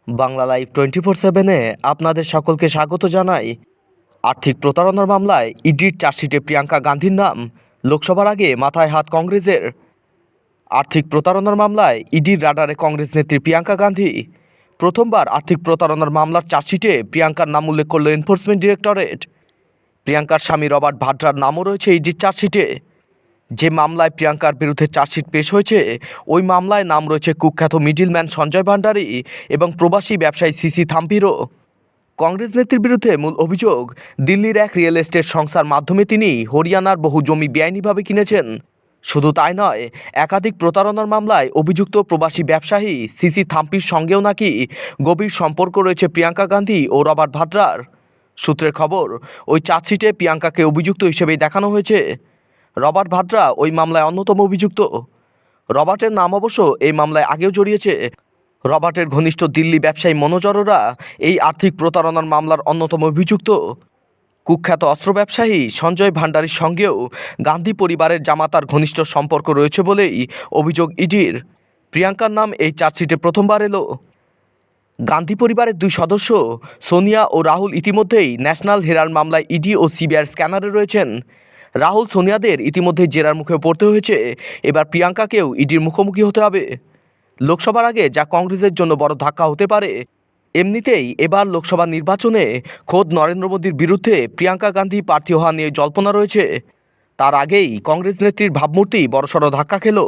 Bangla live 24/7-এ আপনাদের সকলকে স্বাগত জানাই। আর্থিক প্রতারণার মামলায় ইডির চার্জশিটে প্রিয়াঙ্কা গান্ধীর নাম, লোকসভার আগে মাথায় হাত কংগ্রেসের। আর্থিক প্রতারণার মামলায় ইডির রাডারে কংগ্রেস নেত্রী প্রিয়াঙ্কা গান্ধী। প্রথমবার আর্থিক প্রতারণার মামলার চার্জশিটে প্রিয়াঙ্কার নাম উল্লেখ করল এনফোর্সমেন্ট ডিরেক্টরেট। প্রিয়াঙ্কার স্বামী রবার্ট ভাদ্রার নামও রয়েছে ইডির চার্জশিটে। যে মামলায় প্রিয়াঙ্কার বিরুদ্ধে চার্জশিট পেশ হয়েছে, ওই মামলায় নাম রয়েছে কুখ্যাত মিডলম্যান সঞ্জয় ভান্ডারী এবং প্রবাসী ব্যবসায়ী সিসি থাম্পিরও। কংগ্রেস নেত্রীর বিরুদ্ধে মূল অভিযোগ, দিল্লির এক রিয়েল এস্টেট সংস্থার মাধ্যমে তিনি হরিয়ানার বহু জমি বেআইনিভাবে কিনেছেন। শুধু তাই নয়, একাধিক প্রতারণার মামলায় অভিযুক্ত প্রবাসী ব্যবসায়ী সিসি থাম্পির সঙ্গেও নাকি গভীর সম্পর্ক রয়েছে প্রিয়াঙ্কা গান্ধী ও রবার্ট ভাদ্রার। সূত্রের খবর, ওই চার্জশিটে প্রিয়াঙ্কাকে অভিযুক্ত হিসেবেই দেখানো হয়েছে। রবার্ট ভাদ্রা ওই মামলায় অন্যতম অভিযুক্ত। রবার্টের নাম অবশ্য এই মামলায় আগেও জড়িয়েছে। রবার্টের ঘনিষ্ঠ দিল্লি ব্যবসায়ী মনোজ অরোরা এই আর্থিক প্রতারণার মামলার অন্যতম অভিযুক্ত। কুখ্যাত অস্ত্র ব্যবসায়ী সঞ্জয় ভান্ডারীর সঙ্গেও গান্ধী পরিবারের জামাতার ঘনিষ্ঠ সম্পর্ক রয়েছে বলেই অভিযোগ ইডির। প্রিয়াঙ্কার নাম এই চার্জশিটে প্রথমবার এলো। গান্ধী পরিবারের দুই সদস্য সোনিয়া ও রাহুল ইতিমধ্যেই ন্যাশনাল হেরাল্ড মামলায় ইডি ও সিবিআইয়ের স্ক্যানারে রয়েছেন। রাহুল সোনিয়াদের ইতিমধ্যেই জেরার মুখে পড়তে হয়েছে, এবার প্রিয়াঙ্কাকেও ইডির মুখোমুখি হতে হবে। লোকসভার আগে যা কংগ্রেসের জন্য বড় ধাক্কা হতে পারে। এমনিতেই এবার লোকসভা নির্বাচনে খোদ নরেন্দ্র মোদীর বিরুদ্ধে প্রিয়াঙ্কা গান্ধী প্রার্থী হওয়া নিয়ে জল্পনা রয়েছে। তার আগেই কংগ্রেস নেত্রীর ভাবমূর্তি বড়সড় ধাক্কা খেল।